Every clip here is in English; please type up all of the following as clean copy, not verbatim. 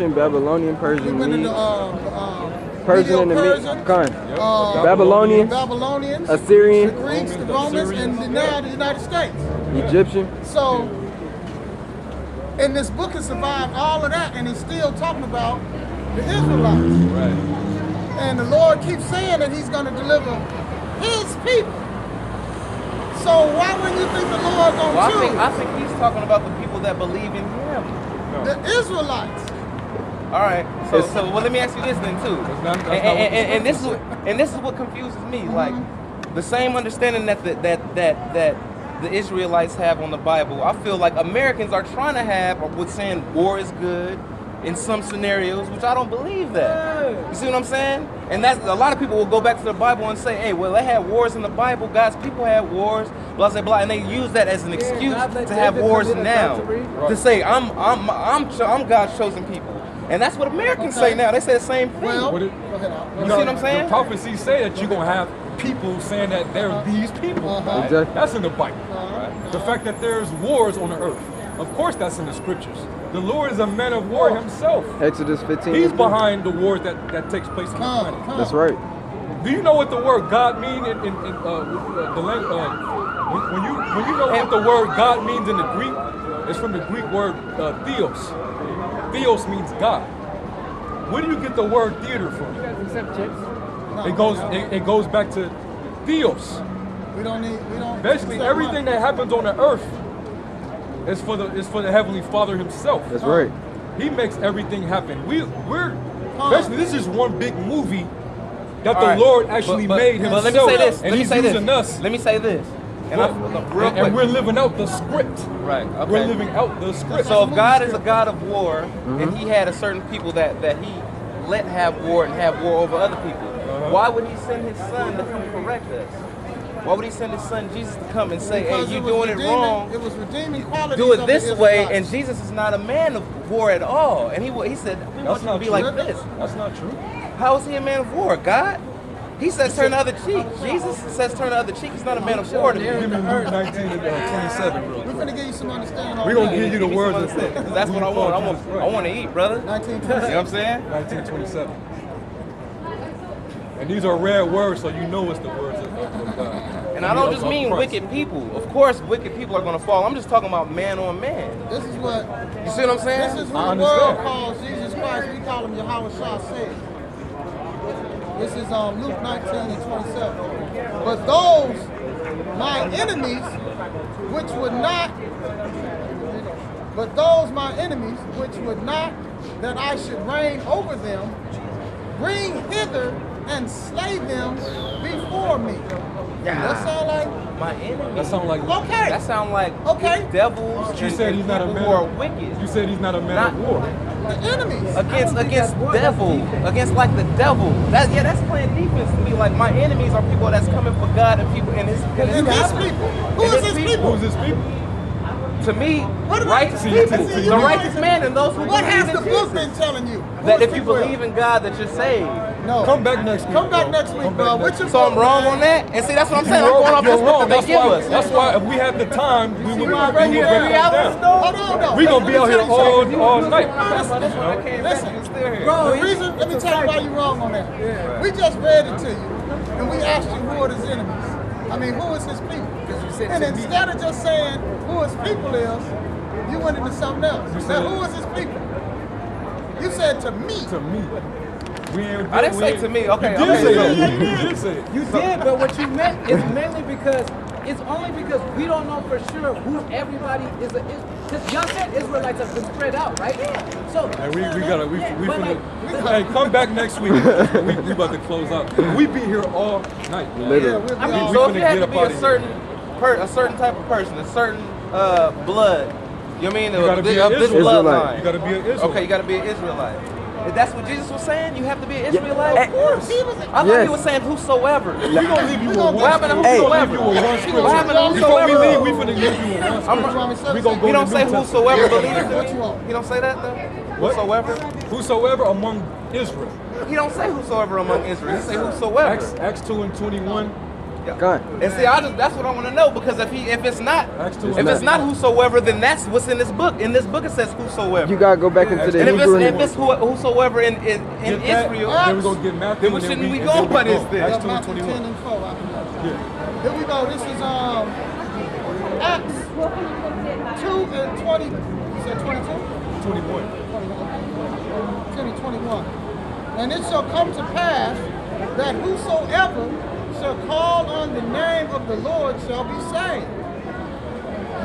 Egyptian, Babylonian, We Persian, went into Medes, Persian and the Medo-Persian, Medes. Babylonians, Babylonians, Assyrian, the Greeks, the Romans, and now the United States. Egyptian. So, and this book has survived all of that, and he's still talking about the Israelites. Right. And the Lord keeps saying that he's going to deliver his people. So why wouldn't you think the Lord going to choose I think he's talking about the people that believe in him. the Israelites? All right. So well, let me ask you this then too. And this is what confuses me. Like the same understanding that the Israelites have on the Bible, I feel like Americans are trying to have with saying war is good in some scenarios, which I don't believe that. You see what I'm saying? And that's a lot of people will go back to the Bible and say, hey, well, they had wars in the Bible. God's people had wars, blah blah blah, and they use that as an excuse to have wars now. To say I'm God's chosen people. And that's what Americans say now. They say the same thing. Well, What it- go ahead, Al. You see what I'm saying? The prophecies say that you're going to have people saying that they're these people. Right? Exactly. That's in the Bible. Right? The fact that there's wars on the earth. Of course that's in the scriptures. The Lord is a man of war himself. Exodus 15. He's behind the wars that takes place on the planet. That's right. Do you know what the word God means in the language? When you know what the word God means in the Greek, it's from the Greek word theos. Theos means God. Where do you get the word theater from? It goes back to theos. We don't. Basically, everything that happens on the earth is for the Heavenly Father Himself. That's right. He makes everything happen. We're basically, this is one big movie that All the right. Lord actually made But Himself. let me say this. And He's using us. Let me say this. And we're living out the script. Right. Okay. We're living out the script. So if God is a God of war, and He had a certain people that He let have war and have war over other people, why would He send His Son to come correct us? Why would He send His Son Jesus to come and say, Because hey, you're was doing it redeeming- wrong. It was redeeming qualities. Do it of this the way, Israelites. and Jesus is not a man of war at all. And He said, we want you to be like this. That's not true. How is He a man of war? God? He says turn the other cheek. Jesus says turn the other cheek. He's not a man of war to me. Give me Luke 19 and 27 real We're quick. going to give you some understanding on We're going to that. give you the Give me words some of understanding, 'cause that's what I want. I want to eat, brother. 1927. You know what I'm saying? 1927. And these are rare words, so you know it's the words of God. And I don't just Of mean Christ. wicked people. Of course, wicked people are going to fall. I'm just talking about man on man. This is what. You see what I'm saying? This is who I the world understand. calls Jesus Christ. We call him Yahweh Shah said. This is Luke 19 and 27. But those, my enemies, which would not, that I should reign over them, bring hither and slay them before me. That sound like? My enemy. That sound like Okay. That sound like Okay. devils you and, said and he's not a people man. who are wicked. You said he's not a man Not- of war. The enemies. Against devil, against like the devil. That's playing defense to me. Like my enemies are people that's coming for God and people and His And his people. Who And is his his people? Who's his people? To me, What about- righteous See, people, see, the righteous man and those who What has believe the in book Jesus. been telling you? That Who if is you people? believe in God, that you're saved. No. Come back next week. Come back bro. next week, Come bro. back What's next your week. So I'm book, wrong man? on that? And see, that's what I'm saying. You're I'm going wrong, off you're this book wrong. that they give us. That's why if we had the time, we would right break here. it down. Hold on, though. We gonna be out here all night. Listen, bro, the reason, let me tell you why you're wrong on that. We just read it to you, and we asked you who are his enemies. I mean, who is his people? And instead of just saying who his people is, you went into something else. Now, who is his people? You said to me. To me. I didn't say to me. Okay, You did okay. say so- that. You did say it. You did, but what you meant is mainly because it's only because we don't know for sure who everybody is. Because y'all said Israelites have been spread out, right? So And we gotta we but finna, like- hey, come back next week. we about to close out. We be here all night. Literally. we'll be I mean, all- so finna if you had get to up be outta a here. certain type of person, a certain blood, you know what I mean? You gotta be of an this Israelite. bloodline. You gotta be an Israelite. Okay, you gotta be an Israelite. If that's what Jesus was saying, you have to be an Israelite? Of course. I thought Yes. he was saying whosoever. We gonna leave you with one. What happened to Hey. whosoever? We gonna leave you with one scripture. What happened to Before we whosoever? leave, we finna leave you with one I'm- scripture. We gonna go He don't to say New Testament. whosoever believes What in you me. want? He don't say that though? What? Whosoever? Whosoever among Israel. He don't say whosoever among Israel. He say whosoever. Acts 2 and 21. Go on. And see, that's what I want to know, because if it's not Acts 2 if it's not whosoever, then that's what's in this book. In this book it says whosoever. You gotta go back into the and Hebrew. if it's whosoever in Get that, Israel, then we're gonna get Matthew. then we and shouldn't we and go then by this go. then? Acts Yeah, 2 and Matthew 10 21. and 4. Yeah. Here we go. This is Acts 2 and 20. You said 22? 21. 10 and 21. And it shall come to pass that whosoever shall call on the name of the Lord shall be saved.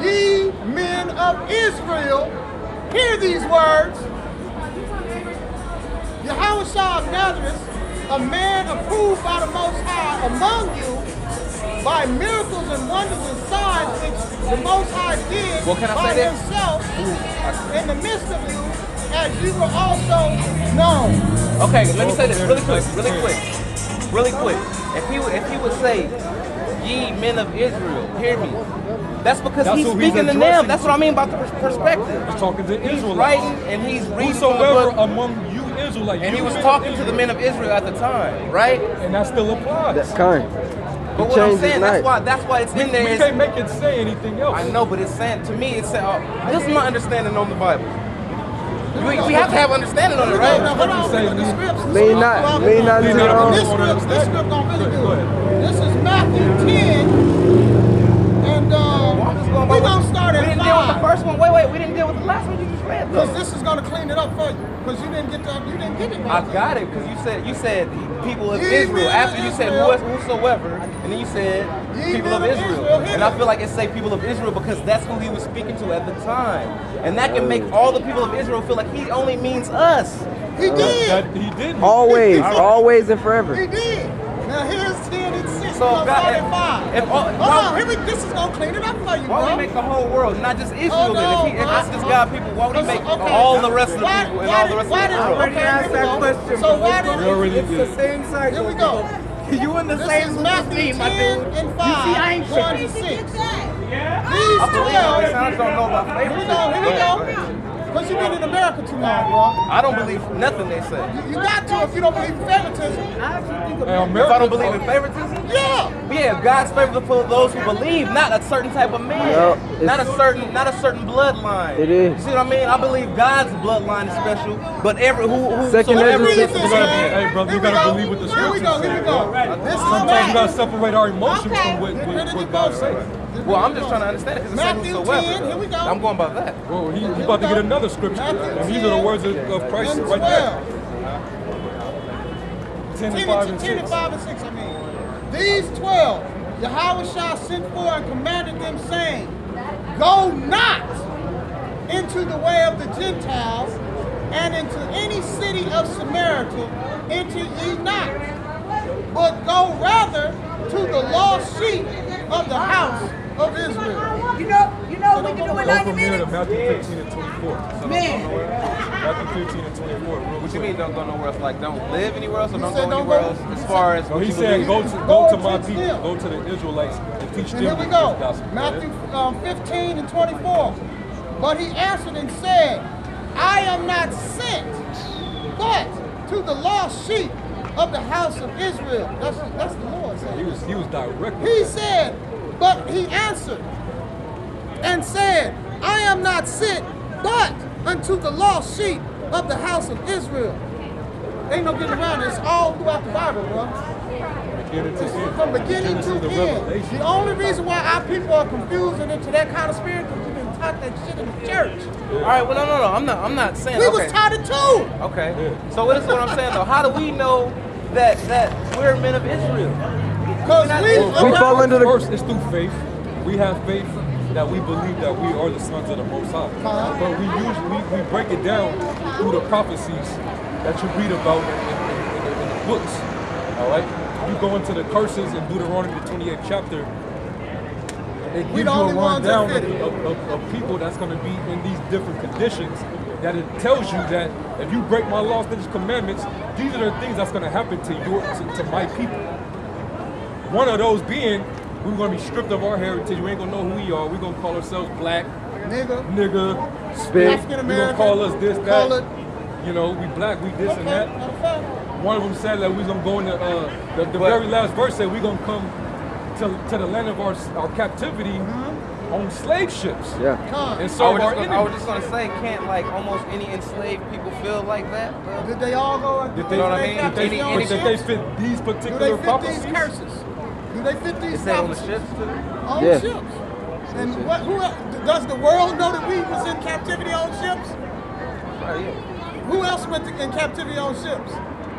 Ye men of Israel, hear these words. Yahushua of Nazareth, a man approved by the Most High among you, by miracles and wonders and signs which the Most High did Well, can I by say that? himself in the midst of you, as you were also known. Okay, let me say this really quick. If he would say, ye men of Israel, hear me. That's because That's he's who he's speaking to them. addressing That's what I mean about the perspective. He's talking to He's Israelites. writing and he's reading from the Whosoever book. among you Israelites. And he you was men of talking to the Israel. men of Israel at the time, right? And that still applies. That's kind. But what I'm saying, that's why it's in there. We is- can't make it say anything else. I know, but it's saying, to me, it's saying, this is my understanding on the Bible. We have to have understanding on it, Now, right? hold on, Say look at the me. scripts. Lean not This into script don't really Go do ahead. it. This is Matthew 10, and I'm just going by we're what- going to start We at didn't deal with the 5. first one. Wait, we didn't deal with the last one you just read, though. Because this is going to clean it up for you. Because you didn't get it I right. got it, because you said people of Ye Israel. men After of you said Israel. whosoever, and then you said Ye people men of of Israel. Israel, And I feel like it say people of Israel because that's who he was speaking to at the time. And that can make all the people of Israel feel like he only means us. He did. That he did. Always, always and forever. He did. Now here's 10 and 6. So, We're gonna God, start at 5. if all- Hold on. This is going to clean it up for you, Why would bro. he make the whole world, not just Israel? Hold Then? on, If bro. that's just God people, why would he make Okay. all the rest of the Why- people and why all the did- rest why of the did- world? okay, here we go. So why did We already did. Here we go. You in the This same is group as Matthew me, my 10 dude. and You 5, see, I ain't 1 to tripping. 6. These I believe it. 12. I just don't know about Here we go. Here we favoritism. go. Because you've been in America too long, bro. I don't believe nothing they say. You got to if you don't believe in favoritism. If I don't believe in favoritism, Yeah. yeah, God's favorable for those who believe, not a certain type of man, No, not a certain bloodline. It is. You see what I mean? I believe God's bloodline is special, but who Second whosoever Ezra fits the You Here gotta, we bloodline. hey, brother, Here you we gotta go. believe what the Here we scriptures go. Here say. we go. This is Sometimes you gotta Matthew. separate our emotions Okay. from Where did you what go, God sir? says. Well, I'm just trying to understand it because it's Matthew saying whosoever. 10, here we go. I'm going by that. Well, he about to get another scripture. And these are the words of Christ And right 12. there. 10 and 10 5 and and 6. 6, I mean. These 12, Yahushua sent for and commanded them, saying, Go not into the way of the Gentiles, and into any city of Samaria enter ye not, but go rather to the lost sheep of the house of Israel. You know what we can do in Go 90 from here to minutes? Matthew 15 and 24. Man. Matthew 15 and 24. Real What you quick. mean don't go nowhere else? Like don't live anywhere else or don't said go don't anywhere go- else as far as No, what he you said believe? go to my and teach people, them. go to the Israelites and teach them And here we this go. gospel. Matthew 15 and 24. But he answered and said, I am not sent, but to the lost sheep of the house of Israel. That's the Lord saying. He was direct. He said, but he answered and said, I am not sent, but unto the lost sheep of the house of Israel. Ain't no getting around it. It's all throughout the Bible, bro. Beginning to end. From beginning Genesis to to end. Revelation. The only reason why our people are confused and into that kind of spirit because we've been taught that shit in the church. All right, well no. I'm not saying. We okay. was taught it too. Okay. Yeah. So what is what I'm saying though? How do we know that we're men of Israel? Because We fall under the First, it's through faith. We have faith that we believe that we are the sons of the Most High. But we break it down through the prophecies that you read about in the books. All right? You go into the curses in Deuteronomy the 28th chapter. It gives you the a only ones that rundown fit it. of people that's going to be in these different conditions. That it tells you that if you break my laws, statutes, commandments, these are the things that's going to happen to my people. One of those being, we're going to be stripped of our heritage. We ain't going to know who we are. We're going to call ourselves black, nigga, spit. African we're going to American, call us this, that. colored. You know, we black, we this and that. Okay. One of them said that we're going to go in the very last verse said we're going to come to the land of our captivity on slave ships. Yeah. And I serve our was enemies. just gonna say, can't like almost any enslaved people feel like that? Bro? Did they all go? Did did they, know what I they mean? capture did their they, own but did they ships? fit these Do they particular fit prophecies? these curses? Do they fit these Is that on the prophecies? ships too? On Yeah. ships. And who does the world know that we was in captivity on ships? Right, yeah. Who else went in captivity on ships?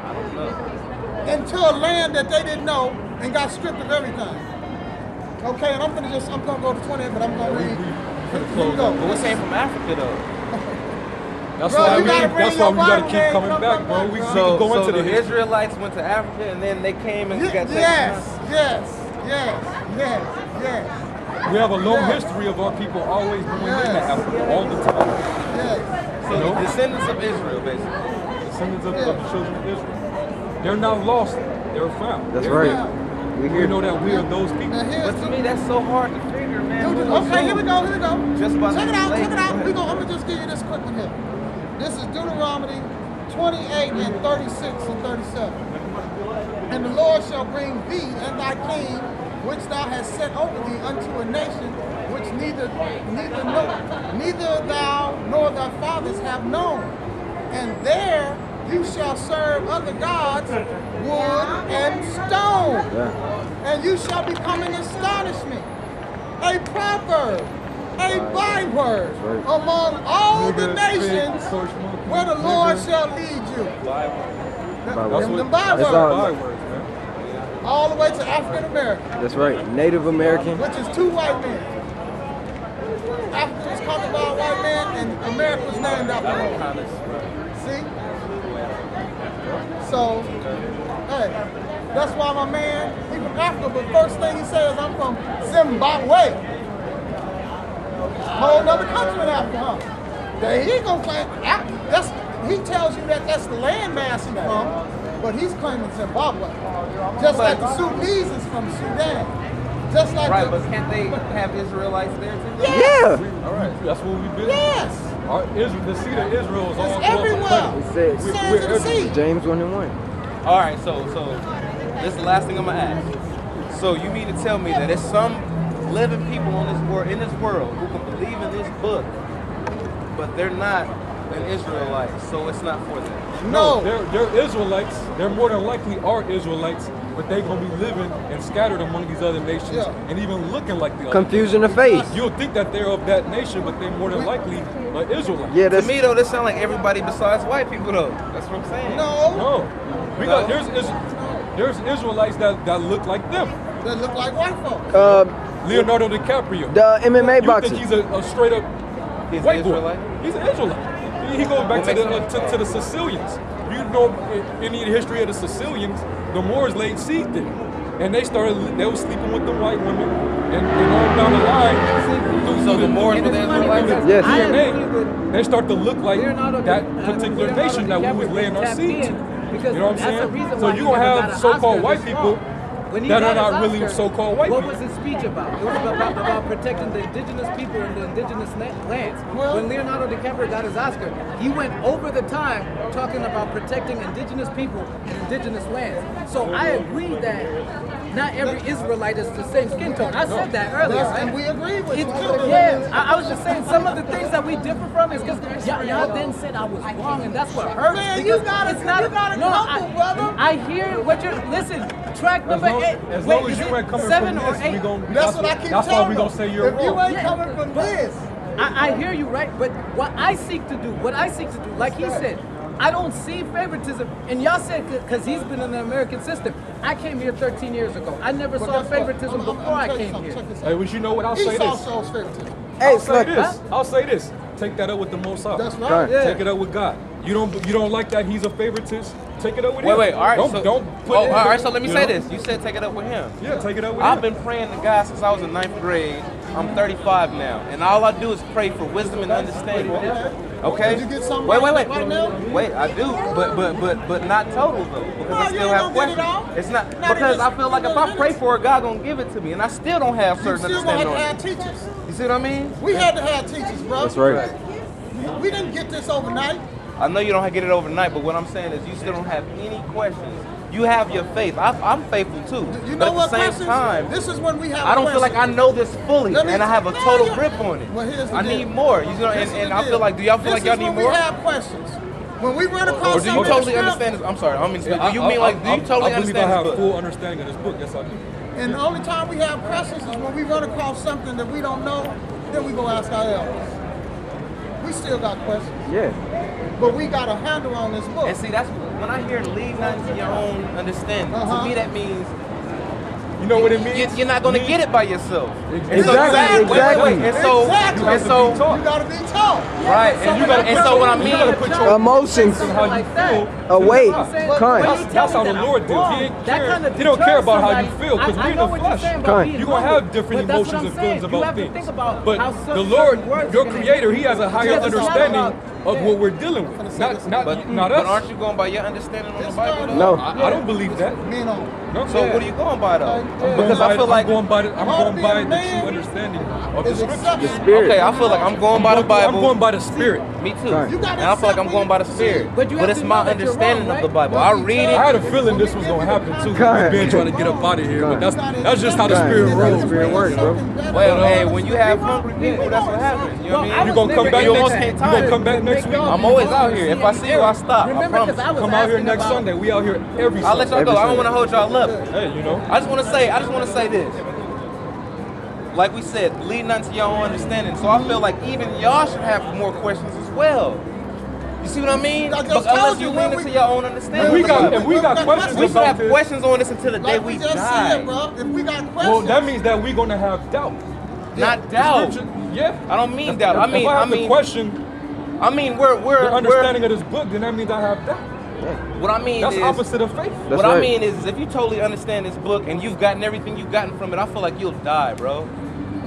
I don't know. Into a land that they didn't know and got stripped of everything. Okay, and I'm gonna go to 20, but I'm gonna read. Here we go. But we're saying from Africa though. That's Bro, why you we gotta bring that's why your we gotta Bible, keep man. coming Come back, back, bro. bro. We can So go into the the history. Israelites went to Africa and then they came and got taken. Yes. We have a long Yeah. history of our people always going Yes. into Africa all the time. Yes. So the descendants of Israel, basically. Descendants of the children of Israel. They're not lost, they're found. That's They're right. found. We We here. know that we are those people. Now here's But to me, that's so hard to figure, man. Dude, We're okay, here we go. Just about check it out, slavery. check it out. Go ahead. I'm gonna just give you this quick one here. This is Deuteronomy 28 and 36 and 37. And the Lord shall bring thee and thy king, which thou hast set over thee, unto a nation which neither thou nor thy fathers have known. And there you shall serve other gods, wood and stone. Yeah. And you shall become an astonishment, a proverb, a byword right. among all the Nigga, nations spit, torch monkey, where the Lord nigga. shall lead you. That's Them what bywords. that's all. bywords, man. All the way to African American, That's right. Native American. which is two white men. Africa was conquered by a white man, and America was named after one. See? So, hey, that's why my man, he from Africa, but first thing he says, I'm from Zimbabwe. Whole other country in Africa, huh? He ain't gonna claim, he tells you that that's the landmass he's from, but he's claiming Zimbabwe. Just like the Sudanese is from Sudan. Just like Right, the, but can't they have Israelites there too? yes, Yeah. All right, that's what we've been. yes, Our Israel, the seed of Israel is all it's 12 everywhere. planet. It says- Sands We're of the sea. James 1 and 1. All right, so this is the last thing I'm gonna ask. So you mean to tell me that there's some living people on this world, in this world, who can believe in this book, but they're not an Israelite, so it's not for them. No. They're Israelites. They're more than likely are Israelites, but they're gonna be living and scattered among these other nations, Yeah. and even looking like the other. Confusion of faith. You'll think that they're of that nation, but they're more than likely an Israelite. Yeah, To that's me though, this sound like everybody besides white people though. That's what I'm saying. No, No, we got there's Israelites that look like them. they look like white folks. Leonardo DiCaprio. the MMA You boxer. think he's a straight up He's an white boy? Israelite? He's an Israelite. He goes back What to makes him- the Sicilians. You know, any history of the Sicilians, the Moors laid siege there, and they was sleeping with the white women, and on down the line, So the Moors And were the it's funny Israelites? because Yes. I DNA, agree with they start to look like Leonardo that particular Leonardo nation that we was DiCaprio laying our tapped siege to. in because You know what I'm that's the saying? reason So why you he gonna never got have an so-called Oscar white this people long. When he that got are not his really Oscar, so-called white what people. was his speech about? It was about protecting the indigenous people and the indigenous lands. Well- When Leonardo DiCaprio got his Oscar, he went over the time talking about protecting indigenous people and indigenous lands. So I agree that not every Israelite is the same skin tone. I said that earlier, Yes, right? and we agree with you. Yeah, I was just saying some of the things that we differ from is because y'all then said I was wrong, and that's what hurts. Man, because you gotta- it's not, you gotta no, humble, brother. I hear what you're. Listen, track number long- 8. as Wait, long as is you it ain't coming 7 from or this, 8? That's what I keep That's why telling we them. gonna say you're If you wrong. ain't coming from this, I hear you, right? But what I seek to do, like he said, I don't see favoritism. And y'all said because he's been in the American system. I came here 13 years ago. I never but saw guess what? favoritism I'm before I tell you came something. here. Check this Hey, out. but you know what? I'll say Esau this. shows favoritism. Hey, I'll say Slick. this. I'll say this. Take that up with the Most High. That's Right. right. Yeah. Take it up with God. You don't like that he's a favoritist? Take it up with him. Wait, all right. Don't, so, don't put all right, so let me you say know? this. You said take it up with him. Yeah, take it up with I've him. been praying to God since I was in 9th grade. I'm 35 now, and all I do is pray for wisdom and understanding. Okay. Did you get something Wait, right now? wait. I do, but not total though, because No, I you still ain't have gonna get it questions. all. It's not Not because in I this- feel like if I pray for it, God gonna give it to me, and I still don't have You certain still gonna understanding have on to it. have teachers. You see what I mean? We had to have teachers, bro. That's right. We didn't get this overnight. I know you don't get it overnight, but what I'm saying is you still don't have any questions. you have your faith. I'm faithful too. You But know what, at the same Christians? time, This is when we have. I don't feel like I know this fully, Let me- and I have a No, total you- grip on it. Well, here's the I deal. need more. You know, This is and the I feel deal. like, do y'all feel This like y'all is need when more? We have questions. When we run across Or do something you in totally the script, understand this? I'm sorry, I don't mean to speak. Yeah, Do you mean like, do you totally I believe understand I have this book? full understanding of this book. Yes, I do. And the only time we have questions is when we run across something that we don't know, then we go ask our elders. We still got questions, Yeah. but we got a handle on this book. And see, that's when I hear lead not to your own understanding. Uh-huh. To me, that means You know what it means? you're not going to get it by yourself. Exactly, exactly. And so, Exactly. and so, You gotta be taught. right. And you gotta. And so, what I mean, You gotta put your Emotions and how you feel. away. But Kind. when you That's tell how me the that Lord I'm do. wrong, He ain't that care. kinda He don't care about how deters you feel, 'cause somebody. we in I know the what you're flesh. saying about Kind. being You're gonna humble, have different but that's what emotions I'm and feelings saying. about You have to things. think about But how the certain Lord, words your are gonna Creator, hit. He has a higher Because it's not understanding about- of what we're dealing with. Not but us. aren't you going by your understanding on the This Bible? man- though? No. I don't believe that. Men on. No. So what are you going by though? Because I'm I feel like going by the Part of true being a man understanding of the is scripture. accepting. Spirit. okay, I feel like I'm going by the Bible. I'm going by the Spirit. Me too. Right. You gotta And I feel like I'm accept going by the what you Spirit. see. But you have it's to my know that you're understanding wrong, of the right? Bible. I read I it. had a feeling this was gonna happen too. God. We've been trying to get up out of here, but that's just how the God. Spirit That's how the rolls. Spirit works, bro. Well, hey, when you have hungry people, that's what happens. You know what I mean? You gonna come back You almost next? can't You gonna time. come back next week? I'm always out here. If I see you, I stop. I Remember, promise. 'cause I was Come out here asking next about- Sunday. We out here every I'll let Sunday. y'all go. I don't Sunday. want to hold y'all up. Hey, you know. I just want to say this. Like we said, lead not to your own understanding. So I feel like even y'all should have more questions as well. You see what I mean? I just But told unless you you when lean we- into your own understanding. If we of the got Bible. questions We should about have this, questions on this until the day Like we we just die. said, bro. If we got questions, well, that means that we're gonna have doubt. Not doubt. Scripture- Yeah. I don't mean doubt. I If I have to question we're the understanding of this book, then that means I have doubt. what I mean That's is opposite of faith. That's what I right. mean is if you totally understand this book and you've gotten everything you've gotten from it, I feel like you'll die, bro.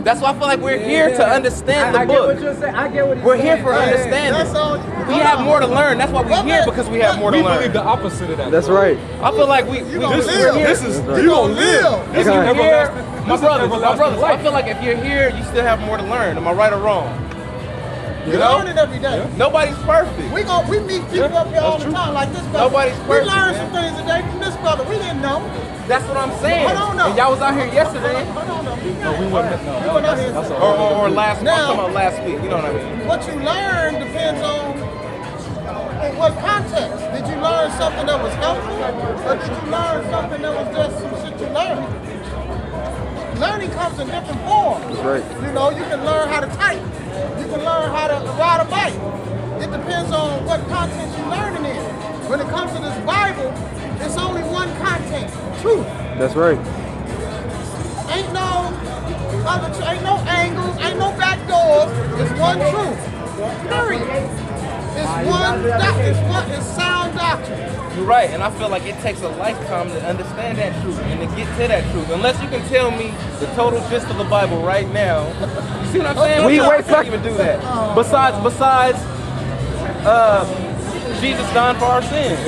That's why I feel like we're here to understand the I get what book. you're saying. I get what you're We're saying. here for That's understanding. all. We have more to learn. That's why we're here, because we have more to We believe learn. the opposite of that. That's bro. right. I feel like we gonna This live. this is That's right. you gonna live. This is Okay. here, everlasting. my This is brothers, everlasting I life. feel like if you're here, you still have more to learn. Am I right or wrong? You're learning every day. Nobody's perfect. We meet people up here all the true. time, like this brother. Nobody's We perfect, learned man. some things today from this brother. We didn't know. That's what I'm saying. Hold on, no. And y'all was out here yesterday, Hold on, no. No, we wasn't. No. You were not here. or last. I'm Now- talking about last week. You know what I mean? What you learn depends on in what context. Did you learn something that was helpful, or did you learn something that was just some shit you learned? Learning comes in different forms. That's right. You know, you can learn how to type. You can learn how to ride a bike. It depends on what content you're learning in. When it comes to this Bible, it's only one content, truth. That's right. Ain't no ain't no angles, ain't no back doors. It's one truth. Period. It's sound doctrine. You're right, and I feel like it takes a lifetime to understand that truth and to get to that truth. Unless you can tell me the total gist of the Bible right now. You see what I'm saying? We I wait can't for- even do that. Besides, Jesus dying for our sins.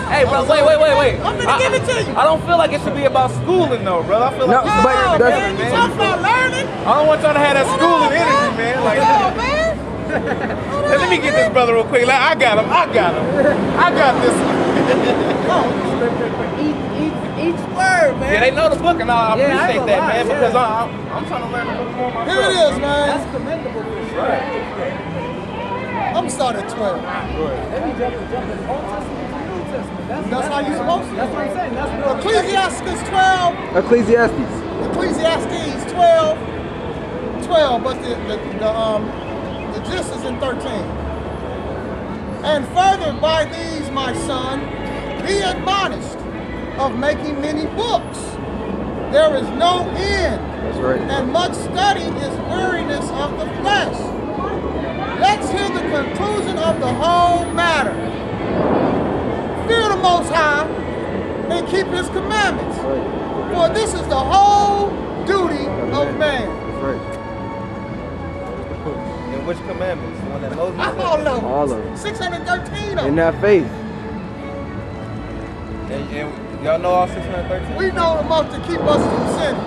Hey, bro, wait. I'm gonna give it to you. I don't feel like it should be about schooling, though, bro. I feel like No, but Oh, that's- man, you talking about learning? I don't want y'all to have that schooling energy, man. Like, Oh, man. hey, let me get this brother real quick. Like, I got him. I got this one. Each word, man. Yeah, they know the book, and I Yeah, I appreciate ain't that, gonna man, lie, because yeah. I'm trying to learn a little more myself. Here it is, man. That's commendable for sure. I'm starting at 12. Let me jump in Old Testament to New Testament. That's how you supposed to. That's what I'm saying. That's what Ecclesiastes 12. Ecclesiastes. Ecclesiastes 12, but the gist is in 13. And further by these, my son, be admonished of making many books. There is no end, That's right. and much study is weariness of the flesh. Let's hear the conclusion of the whole matter. Fear the Most High and keep His commandments. Right. For this is the whole duty of man. That's right. And which commandments? The one that Moses I said? don't know. All of them. 613 of In them. that faith. And y'all know all 613? We know enough to keep us from sinning.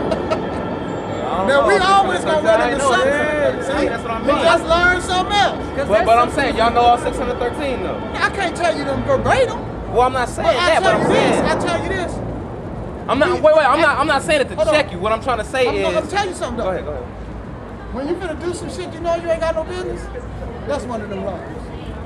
I don't Now, know we all always 613. gonna run I into know, something. yeah. See? That's what I We mean. just learned something else. But I'm saying, y'all know all 613 though. I can't tell you them verbatim. Well, I'm not saying But that, but I'm saying I tell you this. I'm not. Wait. I'm not saying it to Hold on. check you. What I'm trying to say I'm gonna is. tell you something though. Go ahead. Go ahead. When you finna do some shit you know you ain't got no business, that's one of them laws.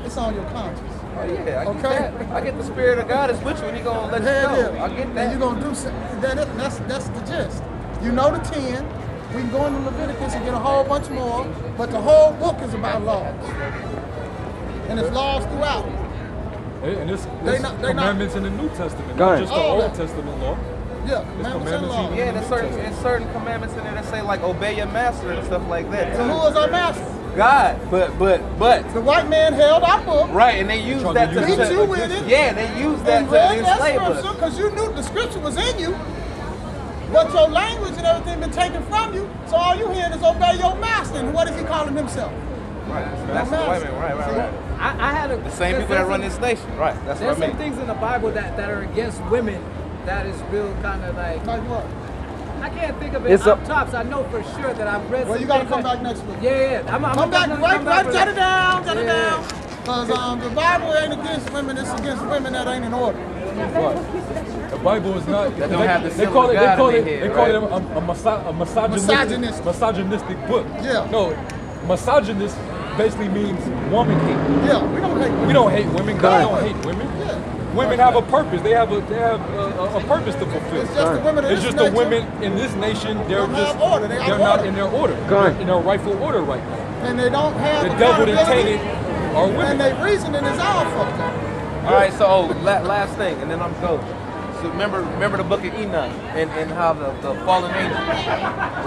It's on your conscience. Oh yeah, I get Okay. that. I get the spirit of God is with you, and He gonna let There you it know. is. I get And that. you're gonna do something. That's the gist. You know the 10. We can go into Leviticus and get a whole bunch more, but the whole book is about laws. And it's laws throughout. And it's They not- commandments in the New Testament, Go not ahead. just the All Old that. Testament law. Yeah, commandments and commandments laws. Yeah, there's certain commandments in there that say like obey your master and stuff like that. So who is our master? God, but The white man held our book. right, and they use Trying that to to use Beat that you against with it. yeah, they use that And to read enslave that us. scripture because you knew the scripture was in you. But your language and everything been taken from you. So all you hearing is obey your master. And what is he calling himself? Right, that's the white man. Right. I had a The same people that run this nation. Right, that's There's what I some mean. things in the Bible that are against women that is real kind of like Like what? I can't think of it It's off a- tops. I know for sure that I've read. Well, some you gotta things come that- back next week. Yeah. I'm Come back, definitely right, come back for jot it that. down, jot it Yeah. down. Because the Bible ain't against women, it's against women that ain't in order. The Bible is not. That don't have the they seal call of it. God They call in it. their They head, call right? it a Misogynistic. misogynistic book. Yeah. No, misogynist basically means woman hate. Yeah, we don't hate We women. don't hate women. God Right. don't hate women. Yeah. Women have a purpose. They have a purpose to fulfill. It's just the women of It's this just the nature women in this nation. They're don't just have order. They out they're of not order. in their order. Go ahead. They're in their rightful order right now. And they don't have The devil that accountability, tainted our and women. their reasoning is all fucked up. All right, so last thing, and then I'm going. So remember the book of Enoch and how the fallen angel,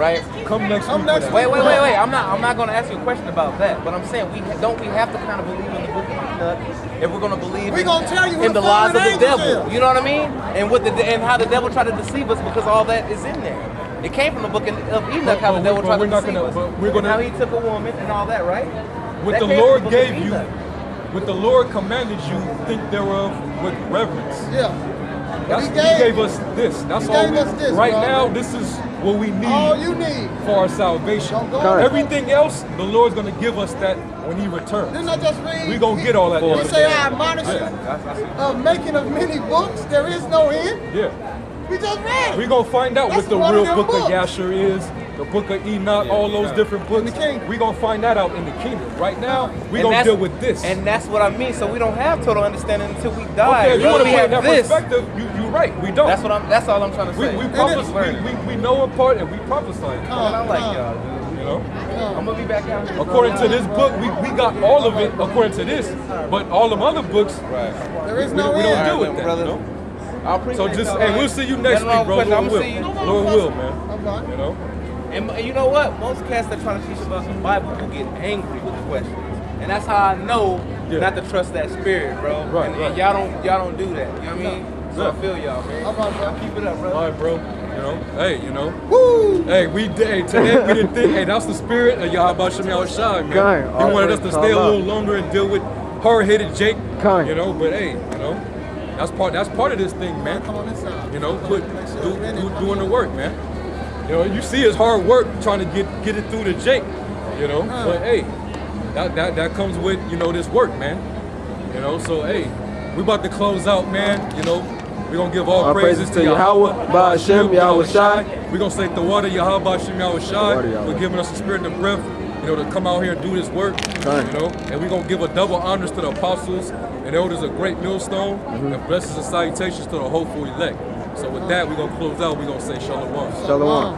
right? Come next Come week. next for week. that. Wait. I'm not going to ask you a question about that, but I'm saying we have to kind of believe in the book of Enoch if we're going to believe We gonna tell you who in the the lies of fallen the angels devil. is. You know what I mean? And and how the devil tried to deceive us because all that is in there. It came from the book of Enoch, how the devil tried to we're not deceive gonna- us. but we're And gonna- how he took a woman and all that, right? What That the came from Lord the book of gave you, Enoch. what the Lord commanded you, think thereof with reverence. Yeah. That's, He he gave- gave us this. That's he all gave we us this, right bro. now. This is what we need All you need. for our salvation. Don't go Correct. Everything else, the Lord's gonna give us that when He returns. Didn't I just read? We gonna get all that. He other say, stuff. I admonish you Yeah. of making of many books, there is no end. Yeah. We just read it. We gonna find out That's what the one of real them book of books. Yasher is, the book of Enoch, all those different books. the kingdom. We gonna find that out in the kingdom. Right now, we And gonna that's- deal with this. And that's what I mean. So we don't have total understanding until we die. okay, if you bro. want to We put it in have that this. perspective, you're right. We don't. That's all I'm trying to we say. we, it- we know in part and we prophesy. Man, I like y'all, dude. You know. I'm gonna be back out here. According to this book, we got all of it according to this, but all them other books, There is we, no we don't end. deal with Alright, that. brother. You know? I appreciate So just, y'all, hey, man. we'll see you next Nothing wrong week, bro. with Lord questions. I'm gonna see you. will. Lord will, man. Okay. You know. And you know what? Most cats that try to teach about the Bible will get angry with the questions, and that's how I know Yeah. not to trust that spirit, bro. Right, and, right. and y'all don't do that. You know what I mean? So Yeah. I feel y'all, man. All right, bro. Keep it up, bro. All right, bro. You know. Hey, you know. Woo! Hey, today we didn't think. Hey, that's the spirit of Yahweh Shem Yahushai, man. Kind. He wanted us to stay a All little longer and deal with hard-headed Jake. Kind. You know, but hey, you know, that's part of this thing, man. Come on this side. You know, doing the work, man. You know, you see his hard work trying to get it through to Jake. You know, but hey, that comes with this work, man. You know, so hey, we about to close out, man. You know, we're gonna give all praises to Yahweh, Ba'ashem, Yahweh Shai. We're gonna say the water Yahweh Ba'ashem Yahweh Shai Yahweh. for giving us the spirit and the breath, to come out here and do this work. Right. You know, and we're gonna give a double honors to the apostles and elders of Great Millstone, and blessings and salutations to the hopeful elect. So with that, we're gonna close out. We're gonna say Shalom. Shalom.